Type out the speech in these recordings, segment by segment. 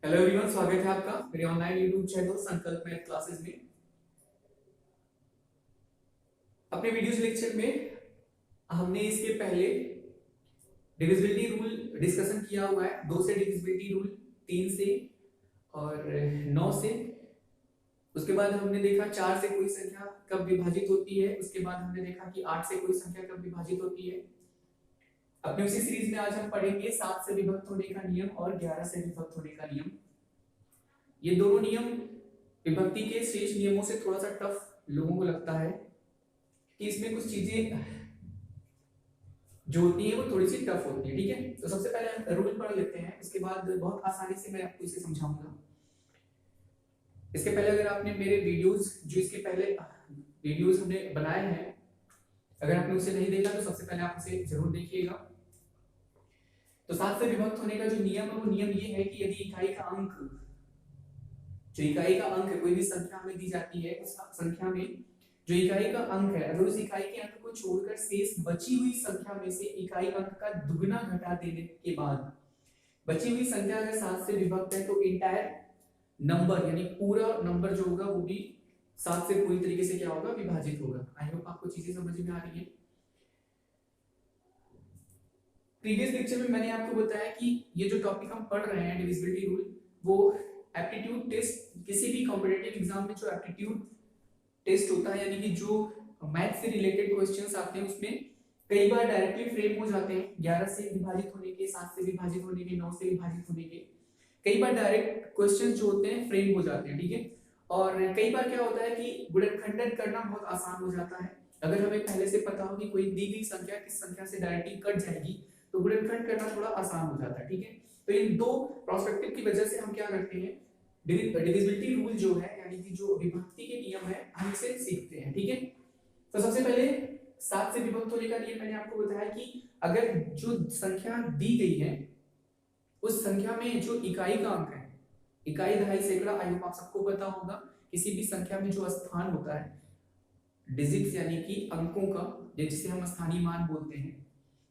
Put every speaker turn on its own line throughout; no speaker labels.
Hello everyone, स्वागत है आपका मेरे ऑनलाइन यूट्यूब चैनल संकल्प मैथ क्लासेस में। अपने वीडियोस लेक्चर में हमने इसके पहले डिविजिबिलिटी रूल डिस्कशन किया हुआ है। 2 से डिविजिबिलिटी रूल, 3 से और 9 से। उसके बाद हमने देखा 4 से कोई संख्या कब विभाजित होती है। उसके बाद हमने देखा कि 8 से कोई संख्या कब विभाजित होती है। अपने उसी सीरीज में आज हम पढ़ेंगे 7 से विभक्त होने का नियम और 11 से विभक्त होने का नियम। ये दोनों नियम विभक्ति के शेष नियमों से थोड़ा सा टफ लोगों को लगता है कि इसमें कुछ चीजें जो होती है वो थोड़ी सी टफ होती है। ठीक है, तो सबसे पहले हम रूल पढ़ लेते हैं, उसके बाद बहुत आसानी से मैं आपको इसे समझाऊंगा। इसके पहले अगर आपने मेरे वीडियोस जो इसके पहले वीडियोस हमने बनाए हैं, अगर आपने उसे नहीं देखा तो सबसे पहले आप उसे जरूर देखिएगा। तो 7 से विभक्त होने का जो नियम है वो नियम ये है कि यदि इकाई का अंक कोई भी संख्या हमें दी जाती है, उस संख्या में जो इकाई का अंक है, अगर उस इकाई के अंक को छोड़कर शेष बची हुई संख्या में से इकाई अंक का दुगना घटा देने के बाद बची हुई संख्या अगर 7 से विभक्त है तो इंटायर नंबर यानी पूरा नंबर जो होगा वो भी 7 से पूरी तरीके से क्या होगा, विभाजित होगा। आई होप आपको चीजें समझ में आ रही है। प्रीवियस लेक्चर में मैंने आपको बताया कि ये जो टॉपिक हम पढ़ रहे हैं डिविजिबिलिटी रूल, वो एप्टीट्यूड टेस्ट, किसी भी कॉम्पिटिटिव एग्जाम में जो एप्टीट्यूड टेस्ट होता है, यानी कि जो मैथ से रिलेटेड क्वेश्चंस आते हैं, उसमें कई बार डायरेक्टली फ्रेम हो जाते हैं 11 से विभाजित होने के, 7 से विभाजित होने के, 9 से विभाजित होने के। कई बार डायरेक्ट क्वेश्चंस जो होते हैं फ्रेम हो जाते हैं। ठीक है, और कई बार क्या होता है कि गुणनखंडन करना बहुत आसान हो जाता है। अगर हमें पहले से पता हो कि कोई दी गई संख्या किस संख्या से डायरेक्टली कट जाएगी तो गुणनखंड करना थोड़ा आसान हो जाता है। ठीक है, तो इन दो प्रोस्पेक्टिव की वजह से हम क्या करते हैं, डिविजिबिलिटी रूल जो है यानी कि जो विभक्ति के नियम है, हम इसे सीखते हैं। ठीक है, तो सबसे पहले 7 से विभक्त होने का नियम मैंने आपको बताया कि अगर जो संख्या दी गई है उस संख्या में जो इकाई का अंक है, इकाई, दहाई, सैकड़ा, आई होप आप सबको पता होगा, किसी भी संख्या में जो स्थान होता है, डिजिट्स यानी कि अंकों का, जिसे हम स्थानीय मान बोलते हैं,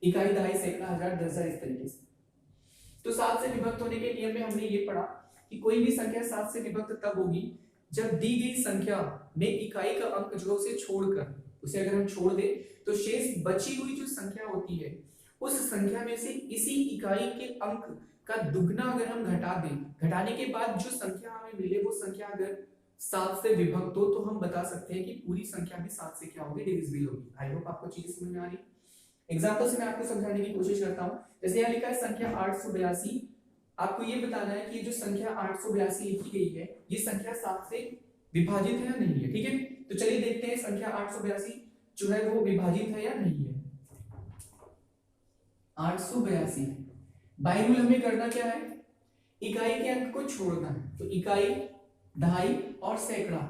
इकाई, दहाई, सैकड़ा, हजार, 10,000, इस तरीके से। तो 7 से विभक्त होने के नियम में हमने ये पढ़ा कि कोई भी संख्या 7 से विभक्त तब होगी जब दी गई संख्या में इकाई का अंक जो उसे छोड़कर, उसे अगर हम छोड़ दें तो शेष बची हुई जो संख्या होती है उस संख्या में से इसी इकाई के अंक का दुगना अगर हम घटा दें, घटाने के बाद जो संख्या हमें मिले वो संख्या अगर 7 से विभक्त हो तो हम बता सकते हैं कि पूरी संख्या भी 7 से क्या होगी, डिविजिबल होगी। आई होप आपको चीजें समझ में आ रही है। एग्जांपल से मैं आपको समझाने की कोशिश करता हूं। जैसे यहाँ लिखा है संख्या 882, आपको ये बताना है कि जो संख्या 882 लिखी गई है ये संख्या 7 से विभाजित है या नहीं है। ठीक है, तो चलिए देखते हैं संख्या 882 जो है वो विभाजित है या नहीं है। 882 बाई रूल हमें करना क्या है, इकाई के अंक को छोड़ना है। तो इकाई, दहाई और सैकड़ा,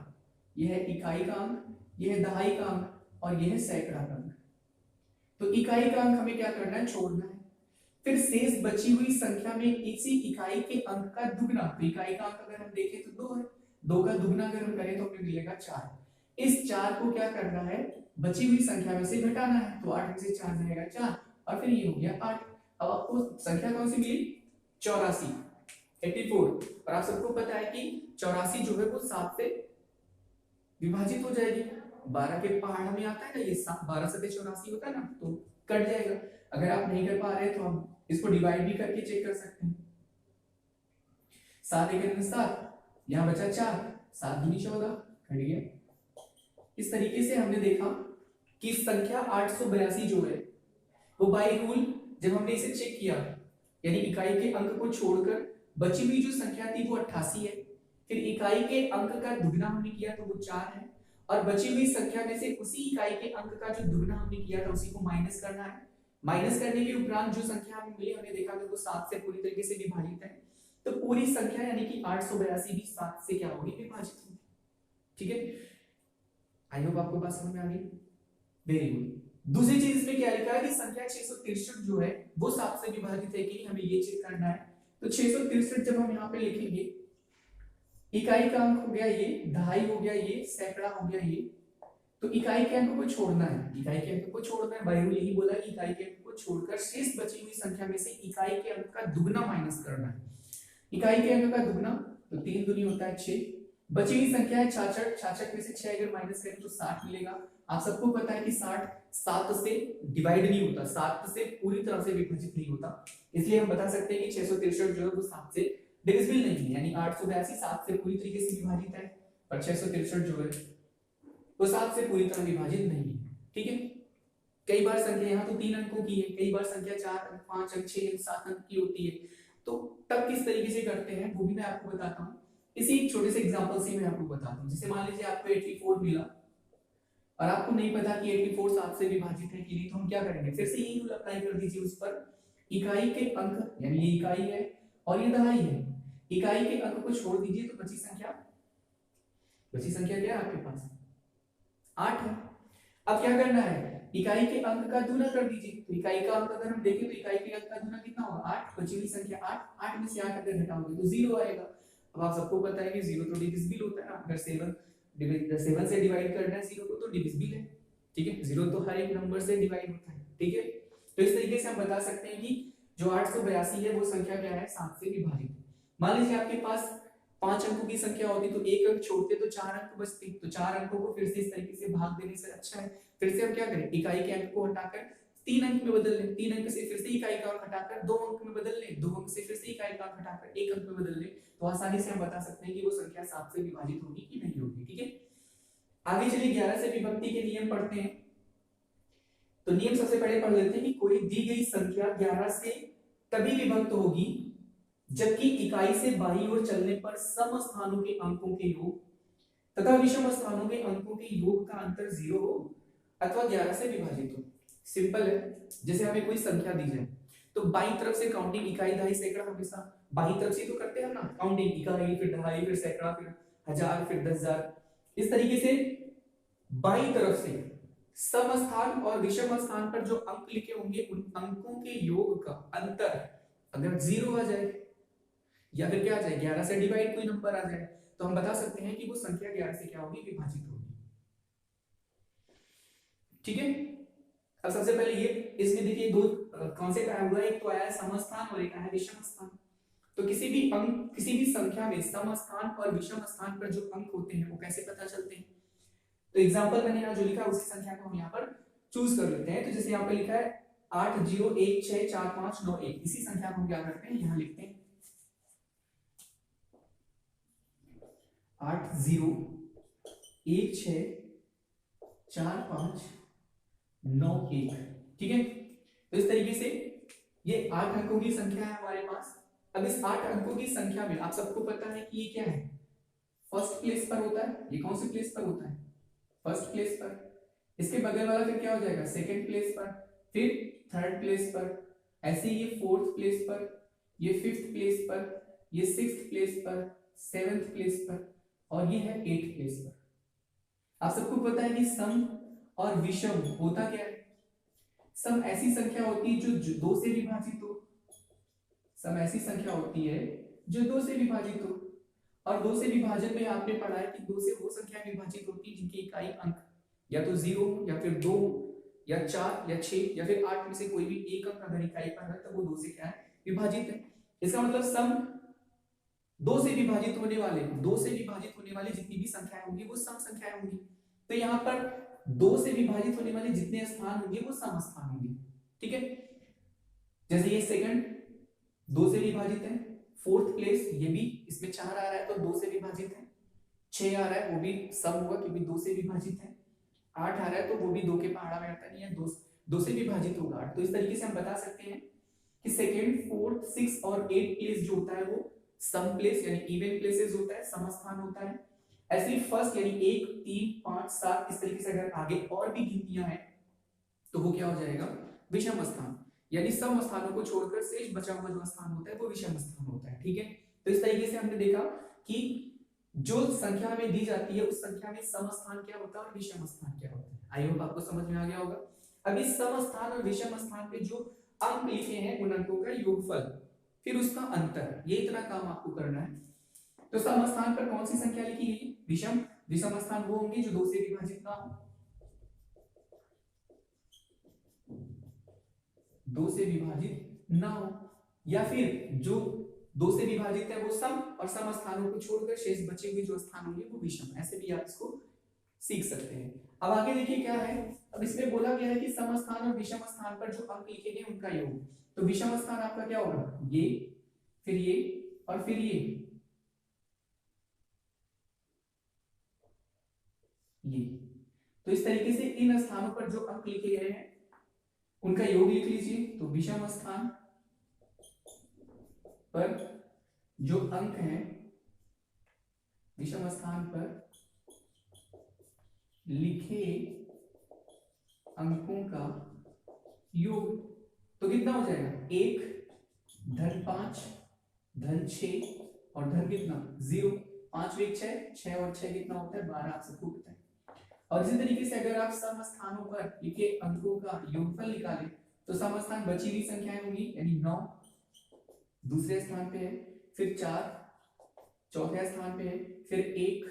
यह है इकाई का अंक, यह है दहाई का अंक और यह है सैकड़ा का अंक। तो इकाई का अंक हमें क्या करना है, छोड़ना है। फिर शेष बची हुई संख्या में इसी इकाई के अंक का दुगना, तो इकाई का अंक अगर हम देखें तो 2 है, 2 का दुगना अगर हम करें तो हमें मिलेगा 4। इस 4 को क्या करना है, बची हुई संख्या में से घटाना है। तो 8 में से 4 जाएगा 4 और फिर ये हो गया 8। अब आपको संख्या कौन सी मिली, 84, 84। और आप सबको पता है कि 84 जो है वो 7 से विभाजित हो जाएगी। 12 के पहाड़ में आता है ना, ये 12 7 84 होता है ना, तो कट जाएगा। अगर आप नहीं कर पा रहे तो हम इसको डिवाइड भी करके चेक कर सकते हैं। 7 एक 7, यहाँ बचा 4, 7 दूनी 14, कट गया। इस तरीके से हमने देखा कि संख्या 882 जो है वो बाई रूल जब हमने इसे चेक किया, यानी इकाई के अंक को छोड़कर बची हुई जो संख्या थी वो 88 है, फिर इकाई के अंक का दुगना हमने किया तो वो 4 है, और बची हुई संख्या में से उसी इकाई के अंक का जो दुगना हमने किया था उसी को माइनस करना है। माइनस करने के उपरांत जो संख्या हमें मिली, हमने देखा कि वो 7 से पूरी तरीके से विभाजित है। तो पूरी संख्या यानी कि 882 भी 7 से क्या होगी, विभाजित होगी। ठीक है, आई होप आपको बात समझ में आ गई। Very good. दूसरी चीज इसमें क्या लिखा है कि संख्या 663 जो है वो 7 से विभाजित है कि नहीं, हमें ये चेक करना है। तो 663 जब हम यहाँ पे लिखेंगे, इकाई का अंक हो गया ये, दहाई हो गया ये, सैकड़ा हो गया ये, तो इकाई के अंक को छोड़ना है, इकाई के अंक को छोड़ना है। बाई रूल यही बोला कि इकाई के अंक को छोड़कर शेष बची हुई संख्या में से इकाई के अंक का दुगना माइनस करना है। इकाई के अंक का दुगना, तो 3 दूनी होता है 6। बची हुई संख्या है 66, 66 में से 6 अगर माइनस करें तो 60 मिलेगा। आप सबको पता है कि 60 7 से डिवाइड नहीं होता, 7 से पूरी तरह से विभाजित नहीं होता, इसलिए हम बता सकते हैं कि 663 जो है वो 7 से डिविजिबल नहीं है, यानी 882 7 से पूरी तरीके से विभाजित है, पर 663 जो है वो 7 से पूरी तरह विभाजित नहीं है। ठीक है, कई बार संख्या यहाँ तो 3 अंकों की है, कई बार संख्या 4 अंक 5 अंक 6 अंक 7 अंक की होती है, तो तब किस तरीके से करते हैं वो भी मैं आपको बताता हूँ। इसी एक छोटे से एग्जांपल से मैं आपको बताता हूँ। जैसे मान लीजिए आपको 84 मिला और आपको नहीं पता कि 84 7 से विभाजित है कि नहीं, तो हम क्या करेंगे, फिर से यही रूल अप्लाई कर दीजिए उस पर। इकाई के अंक, यानी ये इकाई है और ये दहाई है, इकाई के अंक को छोड़ दीजिए तो बची संख्या क्या है आपके पास, 8 है। अब क्या करना है, इकाई के अंक का गुना कर दीजिए, तो इकाई का अंक अगर हम देखें तो इकाई के अंक का गुना कितना होगा 8, बची हुई संख्या 8, 8 में से 8 अगर घटाओगे तो 0 आएगा। अब आप सबको पता है कि 0 तो डिविजिबल होता है ना, अगर 7 से डिवाइड करना है 0 को तो डिविजिबल है। ठीक है, 0 तो हर एक नंबर से डिवाइड होता है। ठीक है, तो इस तरीके से हम बता सकते हैं कि जो 882 है वो संख्या क्या है, 7 से विभाजित है। मान लीजिए आपके पास 5 अंकों की संख्या होती तो एक अंक छोड़ते तो 4 अंक बचते, तो 4 अंकों को फिर से इस तरीके से भाग देने से अच्छा है, फिर से हम क्या करें, इकाई के अंक को हटाकर 3 अंक में बदल लें, 3 अंक से फिर से इकाई का अंक हटाकर 2 अंक में बदल लें, 2 अंक से फिर से इकाई का अंक हटाकर 1 अंक में बदल लें, तो आसानी से हम बता सकते हैं कि वो संख्या 7 से विभाजित होगी कि नहीं होगी। ठीक है, आगे चलिए 11 से विभक्ति के नियम पढ़ते हैं। तो नियम सबसे पहले पढ़ लेते हैं कि कोई दी गई संख्या 11 से तभी विभक्त होगी जबकि इकाई से बाईं ओर चलने पर सम स्थानों के अंकों के योग तथा विषम स्थानों के अंकों के योग का अंतर 0 हो अथवा 11 से विभाजित हो। सिंपल है, जैसे हमें कोई संख्या दी जाए तो बाईं तरफ से काउंटिंग इकाई दहाई सैकड़ा, हमेशा बाईं तरफ से तो करते हैं ना काउंटिंग, इकाई फिर दहाई फिर सैकड़ा फिर हजार फिर 10,000, इस तरीके से बाईं तरफ से सम स्थान और विषम स्थान पर जो अंक लिखे होंगे उन अंकों के योग का अंतर अगर 0 आ जाए या फिर क्या आ जाए 11 से डिवाइड कोई नंबर आ जाए, तो हम बता सकते हैं कि वो संख्या 11 से क्या होगी, विभाजित होगी। ठीक है, अब सबसे पहले ये इसमें देखिए दो कॉन्सेप्ट आया हुआ है, एक तो आया है समस्थान और एक आया है विषम स्थान। तो किसी भी अंक किसी भी संख्या में समस्थान और विषम स्थान पर जो अंक होते हैं वो कैसे पता चलते हैं, तो एग्जांपल मैंने यहाँ जो लिखा है उसी संख्या को हम यहाँ पर चूज कर लेते हैं। तो जैसे यहाँ पे लिखा है 80164591, इसी संख्या को हम क्या करते हैं यहाँ लिखते हैं 80164591। ठीक है, तो इस तरीके से ये 8 अंकों की संख्या है हमारे पास। अब इस 8 अंकों की संख्या में आप सबको पता है कि ये क्या है, फर्स्ट प्लेस पर होता है। ये कौन सी प्लेस पर होता है, फर्स्ट प्लेस पर। इसके बगल वाला फिर क्या हो जाएगा, सेकंड प्लेस पर, फिर थर्ड प्लेस पर, ऐसे ये फोर्थ प्लेस पर, ये फिफ्थ प्लेस पर, ये सिक्स्थ प्लेस पर, सेवेंथ प्लेस पर और ये है 8th प्लेस पर। आप सबको पता है कि सम और विषम होता क्या है, सम ऐसी संख्या होती है जो 2 से विभाजित हो, सम ऐसी संख्या होती है जो 2 से विभाजित हो, और 2 से विभाजन में आपने पढ़ा है कि 2 से वो संख्या विभाजित होती है जिनकी इकाई अंक या तो 0 या फिर 2 या 4 या 6 या फिर 8 में से कोई भी एक अंक अगर इकाई पर है तो वो 2 से क्या है, विभाजित है। इसका मतलब सम 2 से विभाजित होने वाले जितनी भी संख्याएं होंगी वो सम संख्याएं होंगी। तो यहाँ पर 2 से विभाजित होने वाले जितने स्थान होंगे वो सम स्थान होंगे। ठीक है, जैसे ये सेकंड 2 से विभाजित है, फोर्थ प्लेस ये भी इसमें 4 आ रहा है तो 2 से विभाजित है, 6 आ रहा है वो भी सम हुआ क्योंकि 2 से विभाजित है, 8 आ रहा है तो वो भी 2 के पहाड़ा में आता नहीं है, 2 से विभाजित होगा 8। तो इस तरीके से हम बता सकते हैं कि सेकंड फोर्थ 6 और 8 प्लेस जो होता है वो सम प्लेस यानी इवन प्लेसेस होता है, समस्थान होता है। ऐसे ही फर्स्ट यानी 1 3 5 7 इस तरीके से अगर आगे और भी गिनतियां हैं तो वो क्या हो जाएगा, विषम स्थान, यानी सम स्थानों को छोड़कर शेष बचा हुआ जो स्थान होता है वो विषम स्थान होता है। ठीक है, तो इस तरीके से हमने देखा कि जो संख्या हमें दी जाती है उस संख्या में सम स्थान क्या होता है और विषम स्थान क्या होता है। आई होप आपको समझ में आ गया होगा। अब इस सम स्थान और विषम स्थान पे जो अंक लिखे हैं उन अंकों का योगफल फिर उसका अंतर, ये इतना काम आपको करना है। तो सम स्थान पर कौन सी संख्या लिखी गई, विषम, विषम स्थान वो होंगे जो 2 से विभाजित ना हो, 2 से विभाजित ना हो, या फिर जो 2 से विभाजित है वो सम, और सम स्थानों को छोड़कर शेष बचे हुए जो स्थान होंगे वो विषम। ऐसे भी आप इसको सीख सकते हैं। अब आगे देखिए क्या है, अब इसमें बोला गया है कि सम स्थान और विषम स्थान पर जो अंक लिखे गए उनका योग। तो विषम स्थान आपका क्या होगा, ये, फिर ये और फिर ये। तो इस तरीके से इन स्थानों पर जो अंक लिखे गए हैं उनका योग लिख लीजिए। तो विषम स्थान पर जो अंक हैं, विषम स्थान पर लिखे अंकों का योग तो कितना हो जाएगा, 1 धन 5 धन 6 और धन कितना 0। 5 एक 6 और 6 कितना होता है 12, आप सबको पता है। और इसी तरीके से अगर आप सम स्थानों पर लिखे अंकों का योगफल निकालें तो सम स्थान बची हुई संख्याएं होंगी, यानी 9 दूसरे स्थान पे है, फिर 4 चौथे स्थान पे है, फिर 1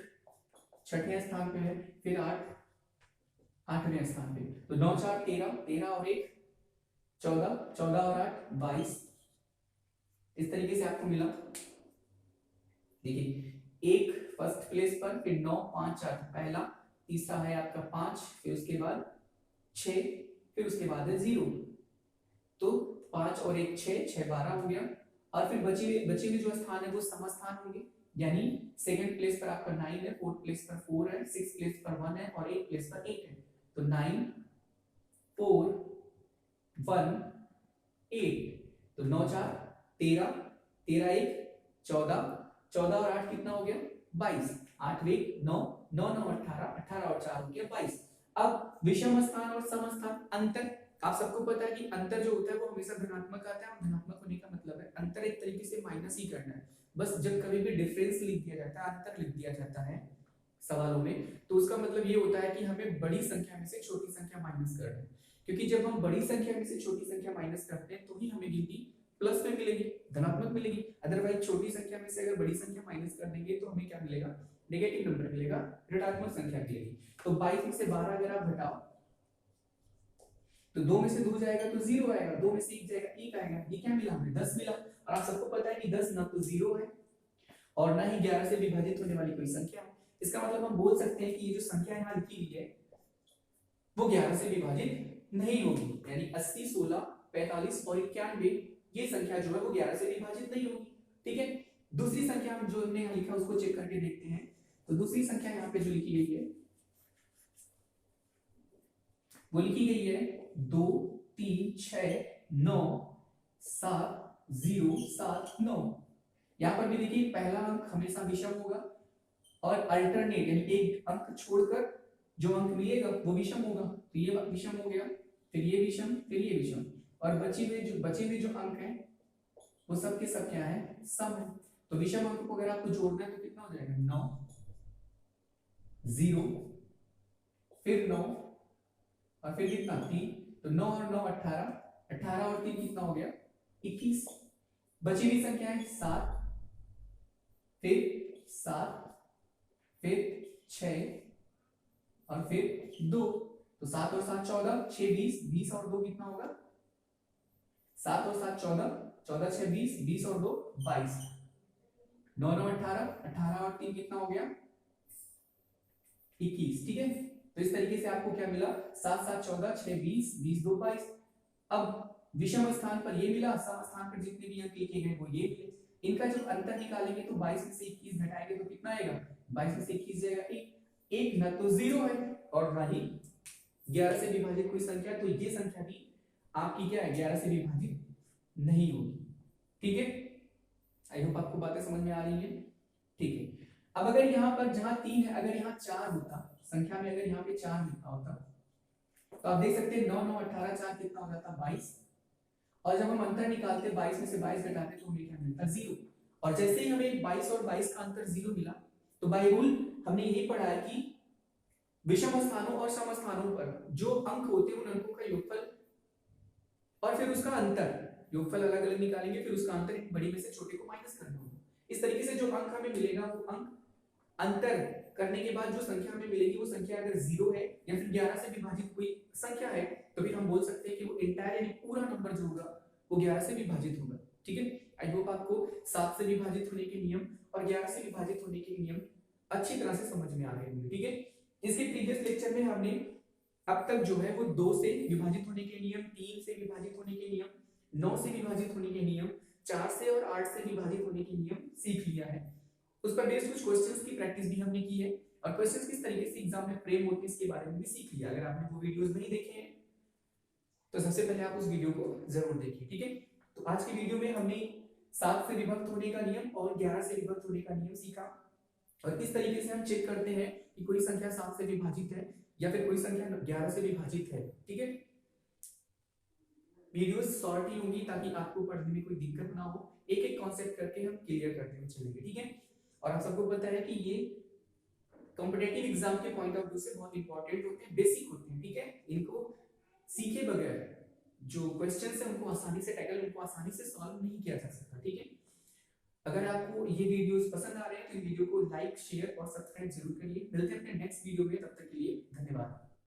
छठे स्थान पे है, फिर 8 आठवें स्थान पे। तो 9 4 13, 13 और 1 14, 14 और 8 22। इस तरीके से आपको मिला। देखिए 1 फर्स्ट प्लेस पर, फिर 9 5 4 पहला, तीसरा है आपका 5, फिर उसके बाद 6, फिर उसके बाद है 0। तो 5 और 1 6, 6 12 हो गया। और फिर बचे हुए जो स्थान है वो सम स्थान होंगे, यानी सेकंड प्लेस पर आपका 9 है, फोर्थ प्लेस पर 4 है, सिक्स प्लेस पर 1 है और 8 प्लेस पर 8 है। तो 9 4 1 8। तो 9 4 13, 13 1 14, 14 और 8 कितना हो गया 22, 8 1 9, 9 9 18, 18 और 4 हो गया 22। अब विषम स्थान और सम स्थान अंतर, आप सबको पता है कि अंतर जो होता है वो हमेशा धनात्मक आता है, और धनात्मक होने का मतलब है अंतर एक तरीके से माइनस ही करना है। बस जब कभी भी डिफरेंस लिख दिया जाता है, अंतर लिख दिया जाता है सवालों में, तो उसका मतलब ये होता है कि हमें बड़ी संख्या में से छोटी संख्या माइनस करना है। क्योंकि जब हम बड़ी संख्या में से छोटी संख्या माइनस करते हैं तो ही हमें गिनती प्लस में मिलेगी, धनात्मक मिलेगी। अदरवाइज छोटी संख्या में से अगर बड़ी संख्या माइनस कर देंगे तो हमें क्या मिलेगा, नेगेटिव नंबर मिलेगा, ऋणात्मक संख्या मिलेगी। तो 22 में से 12 अगर आप घटाओ तो 2 में से 2 जाएगा तो 0 आएगा, 2 में से 1 जाएगा 1 आएगा। ये क्या मिला हमें 10 मिला। और आप सबको पता है कि 10 ना तो 0 है और ना ही 11 से विभाजित होने वाली कोई संख्या है। इसका मतलब हम बोल सकते हैं कि ये जो संख्या यहाँ लिखी हुई है वो 11 से विभाजित नहीं होगी, यानी 80 16 45 और 91 ये संख्या जो है वो 11 से विभाजित नहीं होगी। ठीक है, दूसरी संख्या जो हमने यहाँ लिखा उसको चेक करके देखते हैं। तो दूसरी संख्या यहाँ पे जो लिखी गई है वो लिखी गई है 2 3 6 9 7 0 7 9। यहाँ पर भी देखिए पहला अंक हमेशा विषम होगा और अल्टरनेट यानी एक अंक छोड़कर जो अंक मिलेगा वो विषम होगा। तो ये विषम हो गया, फिर ये विषम, फिर ये विषम, और बचे हुए जो अंक हैं वो सब के सब क्या है, सम है। तो विषम अंक को अगर आपको जोड़ना है तो कितना हो जाएगा 9 0 फिर 9 और फिर कितना 3। तो 9 और 9 18, 18 और 3 कितना हो गया 21। बची हुई संख्या है 7 फिर 7 फिर 6 और फिर 2। तो 7 और 7 14, 6 20, 20 और 2 कितना होगा 7 और 7 14, 14 6 20, 20 और 2 22, 9 9 18, 18 और 3 कितना हो गया 21। ठीक है, तो इस तरीके से आपको क्या मिला 7 7 14, 6 20, 20 2 22। अब विषम स्थान पर ये मिला, सम स्थान पर जितने भी अंक लिखे गए वो ये मिले। इनका जब अंतर निकालेंगे तो 22 में से 21 घटाएंगे तो कितना आएगा 22 में से 21 जाएगा 1 ना तो 0 है और ना ही 11 से विभाजित कोई संख्या, तो ये संख्या भी आपकी क्या है 11 से विभाजित नहीं होगी। ठीक है, आई होप आपको बातें समझ में आ रही है। ठीक है, अब अगर यहाँ पर जहां 3 है अगर यहाँ 4 होता संख्या में, अगर यहाँ पे 4 लिखा होता तो आप देख सकते हैं 9 9 18 4 कितना हो जाता 22। और जब हम अंतर निकालते 22 में से 22 घटाते तो हमें क्या मिलता 0। और जैसे ही हमें 22 और 22 का अंतर 0 मिला तो बाय रूल हमने यही पढ़ा है कि विषम स्थानों और सम स्थानों पर जो अंक होते हैं उन अंकों का योगफल और फिर उसका अंतर, योगफल अलग अलग निकालेंगे फिर उसका अंतर बड़ी में से छोटे को माइनस करना होगा। इस तरीके से जो अंक हमें मिलेगा वो अंक अंतर करने के बाद जो संख्या हमें मिलेगी वो संख्या अगर 0 है या फिर 11 से विभाजित कोई संख्या है तो फिर हम बोल सकते हैं कि वो एंटायर यानी पूरा नंबर जो होगा वो 11 से विभाजित होगा। ठीक है, आई होप आपको 7 से विभाजित होने के नियम और 11 से विभाजित होने के नियम अच्छी तरह से समझ में आ गए होंगे। ठीक है, इसके प्रीवियस लेक्चर में हमने अब तक जो है वो 2 से विभाजित होने के नियम, 3 से विभाजित होने के नियम, 9 से विभाजित होने के नियम, 4 से और 8 से विभाजित होने के नियम सीख लिया है। उस पर बेस्ड कुछ क्वेश्चंस की प्रैक्टिस भी हमने की है और क्वेश्चंस किस तरीके से एग्जाम में फ्रेम होते हैं इसके बारे में भी सीख लिया। अगर आपने वो वीडियोस नहीं देखे हैं तो सबसे पहले आप उस वीडियो को जरूर देखिए। ठीक है, तो आज की वीडियो में हमने 7 से विभक्त होने का नियम और 11 से विभक्त होने का नियम सीखा और किस तरीके से हम चेक करते हैं कि कोई संख्या 7 से विभाजित है या फिर कोई संख्या 11 से विभाजित है। ठीक है, वीडियोस शॉर्ट ही होंगी ताकि आपको पढ़ने में कोई दिक्कत ना हो, एक एक कॉन्सेप्ट करके हम क्लियर करते हुए चलेंगे। ठीक है, और आप सबको पता है कि ये कॉम्पिटिटिव एग्जाम के पॉइंट ऑफ व्यू से बहुत इंपॉर्टेंट होते हैं, बेसिक होते हैं। ठीक है, इनको सीखे बगैर जो क्वेश्चंस है उनको आसानी से टैकल, उनको आसानी से सॉल्व नहीं किया जा सकता। ठीक है, अगर आपको ये वीडियोस पसंद आ रहे हैं तो वीडियो को लाइक, शेयर और सब्सक्राइब जरूर करिए। मिलते हैं अपने नेक्स्ट वीडियो में, तब तक के लिए धन्यवाद।